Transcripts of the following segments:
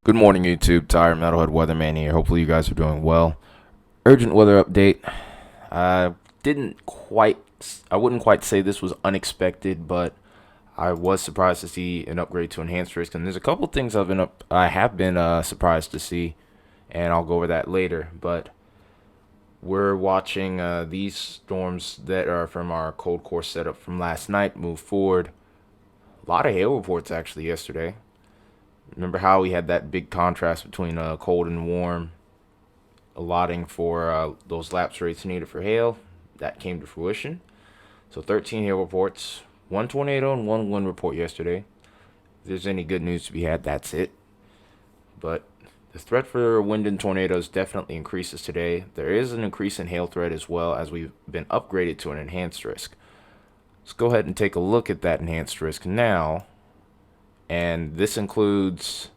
Good morning, YouTube. Tired Metalhead Weatherman here. Hopefully, you guys are doing well. Urgent weather update. I didn't quite, I wouldn't quite say this was unexpected, but I was surprised to see an upgrade to enhanced risk. And there's a couple things I have been surprised to see, and I'll go over that later. But we're watching these storms that are from our cold core setup from last night move forward. A lot of hail reports actually yesterday. Remember how we had that big contrast between cold and warm, allotting for those lapse rates needed for hail? That came to fruition. So 13 hail reports, one tornado and one wind report yesterday. If there's any good news to be had, that's it. But the threat for wind and tornadoes definitely increases today. There is an increase in hail threat as well, as we've been upgraded to an enhanced risk. Let's go ahead and take a look at that enhanced risk now. And this includes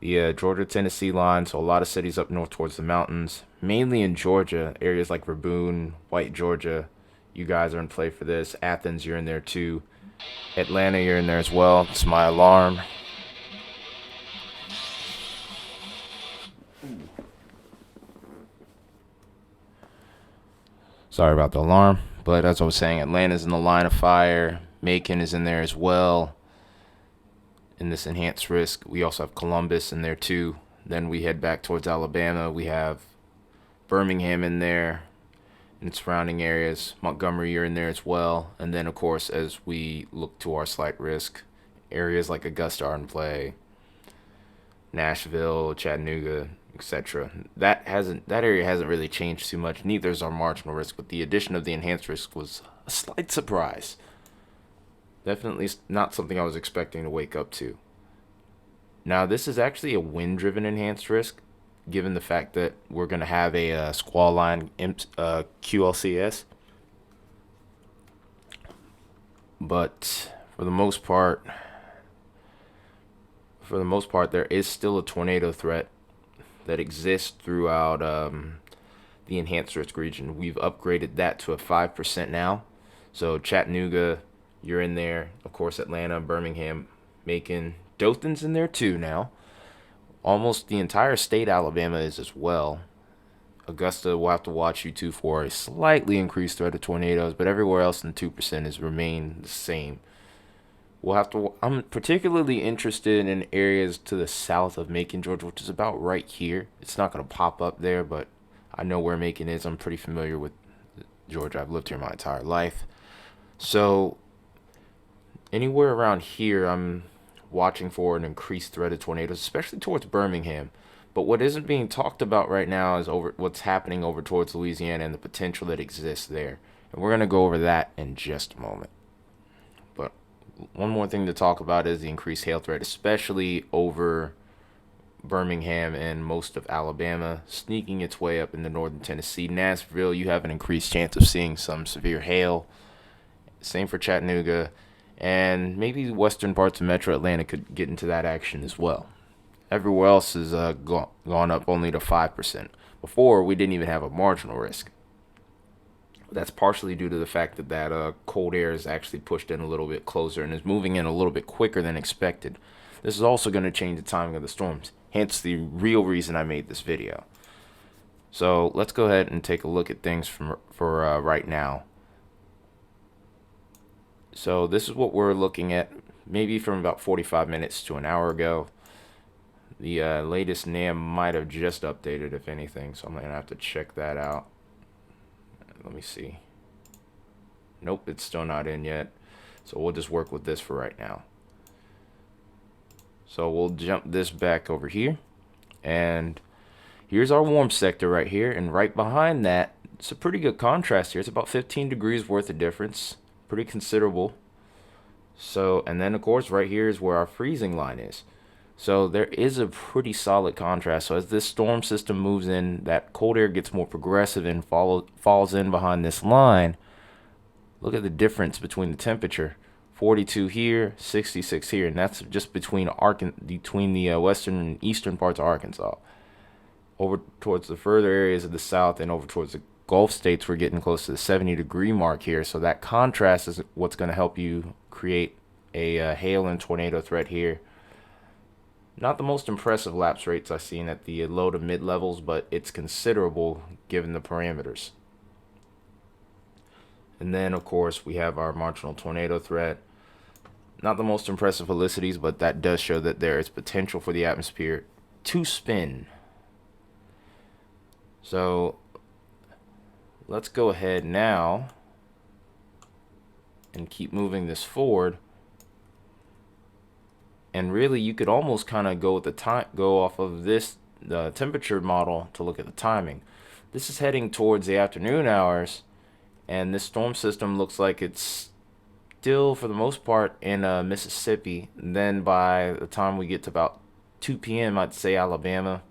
the Georgia-Tennessee line, so a lot of cities up north towards the mountains, mainly in Georgia, areas like Rabun, White, Georgia. You guys are in play for this. Athens, you're in there too. Atlanta, you're in there as well. It's my alarm. Sorry about the alarm, but as I was saying, Atlanta's in the line of fire. Macon is in there as well. In this enhanced risk, we also have Columbus in there too. Then we head back towards Alabama. We have Birmingham in there and surrounding areas. Montgomery, you're in there as well. And then, of course, as we look to our slight risk, areas like Augusta are in play, Nashville, Chattanooga, etc. That area hasn't really changed too much. Neither is our marginal risk, but the addition of the enhanced risk was a slight surprise. Definitely not something I was expecting to wake up to. Now, this is actually a wind-driven enhanced risk, given the fact that we're going to have a squall line QLCS. But for the most part, there is still a tornado threat that exists throughout the enhanced risk region. We've upgraded that to a 5% now. So Chattanooga, you're in there. Of course, Atlanta, Birmingham, Macon, Dothan's in there too now. Almost the entire state Alabama is as well. Augusta will have to watch you too for a slightly increased threat of tornadoes, but everywhere else in the 2% has remained the same. I'm particularly interested in areas to the south of Macon, Georgia, which is about right here. It's not going to pop up there, but I know where Macon is. I'm pretty familiar with Georgia. I've lived here my entire life. So anywhere around here, I'm watching for an increased threat of tornadoes, especially towards Birmingham. But what isn't being talked about right now is what's happening over towards Louisiana and the potential that exists there. And we're going to go over that in just a moment. But one more thing to talk about is the increased hail threat, especially over Birmingham and most of Alabama, sneaking its way up into northern Tennessee. Nashville, you have an increased chance of seeing some severe hail. Same for Chattanooga. And maybe western parts of metro Atlanta could get into that action as well. Everywhere else is gone up only to 5%. Before, we didn't even have a marginal risk. That's partially due to the fact that cold air is actually pushed in a little bit closer and is moving in a little bit quicker than expected. This is also going to change the timing of the storms, hence the real reason I made this video. So let's go ahead and take a look at things for right now. So this is what we're looking at, maybe from about 45 minutes to an hour ago. The latest NAM might have just updated, if anything, so I'm going to have to check that out. Let me see. Nope, it's still not in yet. So we'll just work with this for right now. So we'll jump this back over here. And here's our warm sector right here. And right behind that, it's a pretty good contrast here. It's about 15 degrees worth of difference. Pretty considerable. So, and then of course right here is where our freezing line is. So there is a pretty solid contrast. So as this storm system moves in, that cold air gets more progressive and falls in behind this line. Look at the difference between the temperature. 42 here, 66 here, and that's just between the western and eastern parts of Arkansas. Over towards the further areas of the south and over towards the Gulf states, we're getting close to the 70-degree mark here. So that contrast is what's going to help you create a hail and tornado threat here. Not the most impressive lapse rates I've seen at the low to mid levels, but it's considerable given the parameters. And then, of course, we have our marginal tornado threat. Not the most impressive felicities, but that does show that there is potential for the atmosphere to spin. So let's go ahead now and keep moving this forward. And really, you could almost kind of go with the time, go off of this the temperature model to look at the timing. This is heading towards the afternoon hours, and this storm system looks like it's still, for the most part, in Mississippi. And then by the time we get to about 2 p.m., I'd say Alabama.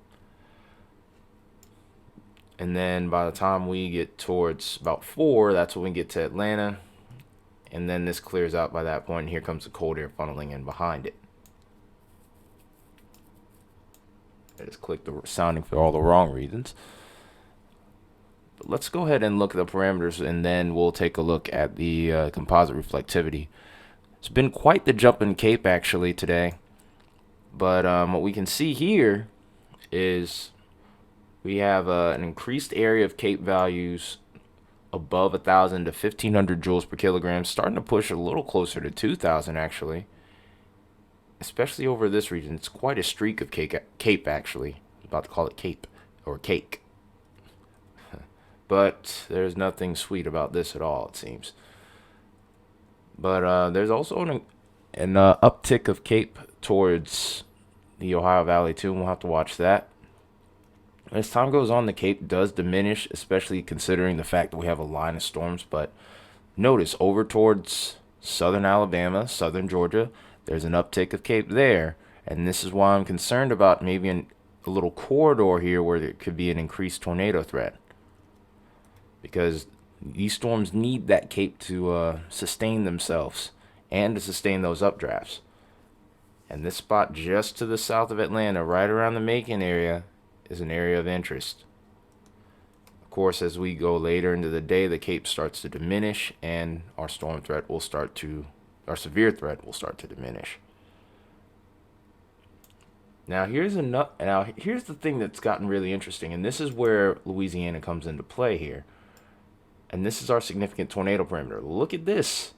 And then by the time we get towards about 4, that's when we get to Atlanta. And then this clears out by that point, and here comes the cold air funneling in behind it. I just clicked the sounding for all the wrong reasons. But let's go ahead and look at the parameters, and then we'll take a look at the composite reflectivity. It's been quite the jump in Cape actually today. But what we can see here is we have an increased area of Cape values above 1,000 to 1,500 joules per kilogram, starting to push a little closer to 2,000 actually. Especially over this region. It's quite a streak of Cape actually. I'm about to call it Cape or cake. But there's nothing sweet about this at all, it seems. But there's also an uptick of Cape towards the Ohio Valley too, and we'll have to watch that. As time goes on, the Cape does diminish, especially considering the fact that we have a line of storms. But notice over towards southern Alabama, southern Georgia, there's an uptick of Cape there, and this is why I'm concerned about maybe a little corridor here where there could be an increased tornado threat, because these storms need that Cape to sustain themselves and to sustain those updrafts. And this spot just to the south of Atlanta, right around the Macon area, is an area of interest. Of course, as we go later into the day, the Cape starts to diminish, and our storm threat will start to our severe threat will start to diminish. Now here's the thing that's gotten really interesting, and this is where Louisiana comes into play here. And this is our significant tornado parameter. Look at this.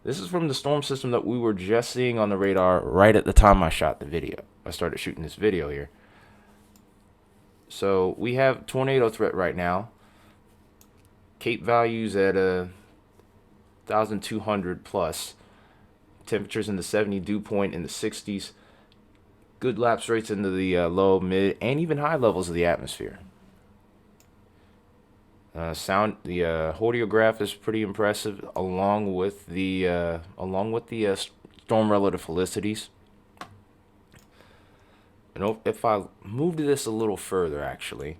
This is from the storm system that we were just seeing on the radar right at the time I shot the video. I started shooting this video here. So we have tornado threat right now. Cape values at 1,200 plus. Temperatures in the 70, dew point in the 60s. Good lapse rates into the low, mid, and even high levels of the atmosphere. The hodiograph is pretty impressive, along with the storm relative felicities. And if I moved this a little further, actually,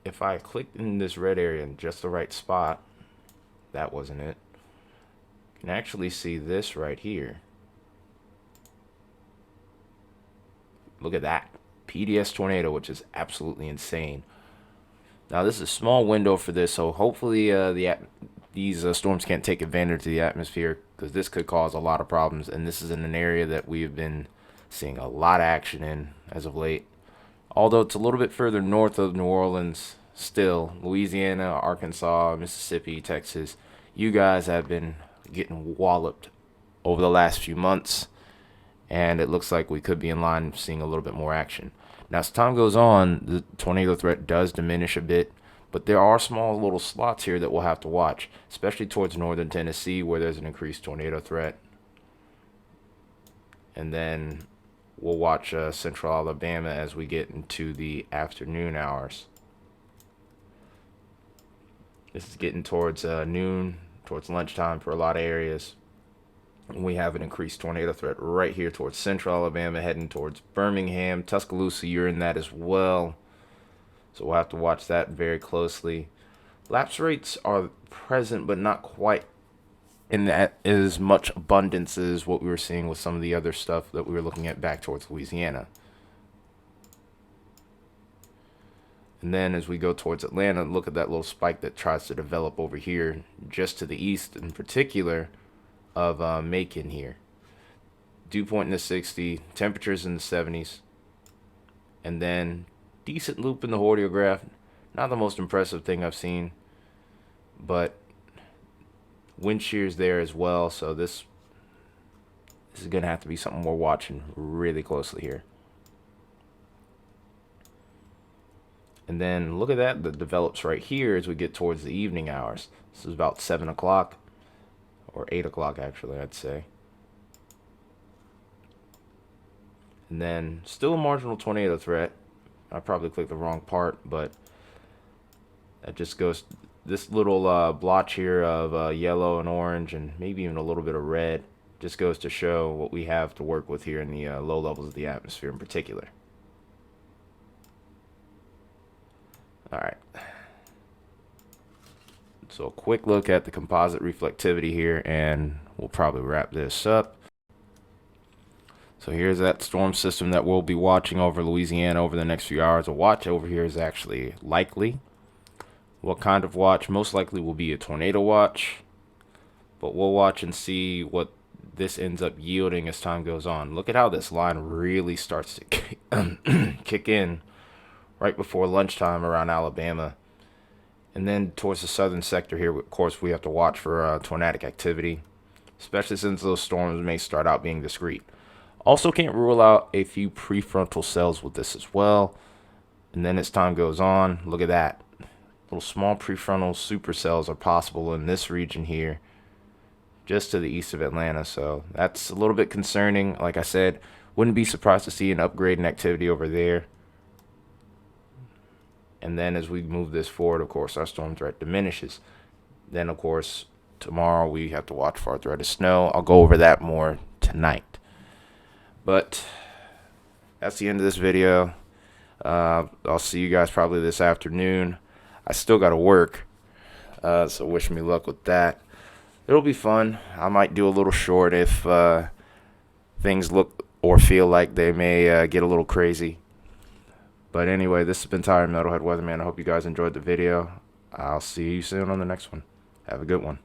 if I clicked in this red area in just the right spot, that wasn't it. You can actually see this right here. Look at that. PDS tornado, which is absolutely insane. Now, this is a small window for this, so hopefully these storms can't take advantage of the atmosphere, because this could cause a lot of problems. And this is in an area that we've been seeing a lot of action in as of late. Although it's a little bit further north of New Orleans, still, Louisiana, Arkansas, Mississippi, Texas, you guys have been getting walloped over the last few months, and it looks like we could be in line seeing a little bit more action. Now, as time goes on, the tornado threat does diminish a bit, but there are small little slots here that we'll have to watch, especially towards northern Tennessee, where there's an increased tornado threat. And then we'll watch central Alabama as we get into the afternoon hours. This is getting towards noon, towards lunchtime for a lot of areas. And we have an increased tornado threat right here towards central Alabama, heading towards Birmingham. Tuscaloosa, you're in that as well. So we'll have to watch that very closely. Lapse rates are present, but not quite in that as much abundance as what we were seeing with some of the other stuff that we were looking at back towards Louisiana. And then as we go towards Atlanta, look at that little spike that tries to develop over here, just to the east in particular of Macon here. dew point in the 60, temperatures in the 70s, and then decent loop in the hordeograph. Not the most impressive thing I've seen, but wind shear's there as well, so this is going to have to be something we're watching really closely here. And then look at that develops right here as we get towards the evening hours. This is about 7 o'clock, or 8 o'clock actually, I'd say. And then still a marginal tornado threat. I probably clicked the wrong part, but that just goes, this little blotch here of yellow and orange and maybe even a little bit of red just goes to show what we have to work with here in the low levels of the atmosphere in particular. All right. So a quick look at the composite reflectivity here, and we'll probably wrap this up. So here's that storm system that we'll be watching over Louisiana over the next few hours. A watch over here is actually likely. What kind of watch? Most likely will be a tornado watch, but we'll watch and see what this ends up yielding as time goes on. Look at how this line really starts to kick in right before lunchtime around Alabama. And then towards the southern sector here, of course, we have to watch for tornadic activity, especially since those storms may start out being discrete. Also can't rule out a few prefrontal cells with this as well. And then as time goes on, look at that. Little small prefrontal supercells are possible in this region here, just to the east of Atlanta. So that's a little bit concerning. Like I said, wouldn't be surprised to see an upgrade in activity over there. And then as we move this forward, of course, our storm threat diminishes. Then, of course, tomorrow we have to watch for our threat of snow. I'll go over that more tonight. But that's the end of this video. I'll see you guys probably this afternoon. I still got to work, so wish me luck with that. It'll be fun. I might do a little short if things look or feel like they may get a little crazy. But anyway, this has been Tired Metalhead Weatherman. I hope you guys enjoyed the video. I'll see you soon on the next one. Have a good one.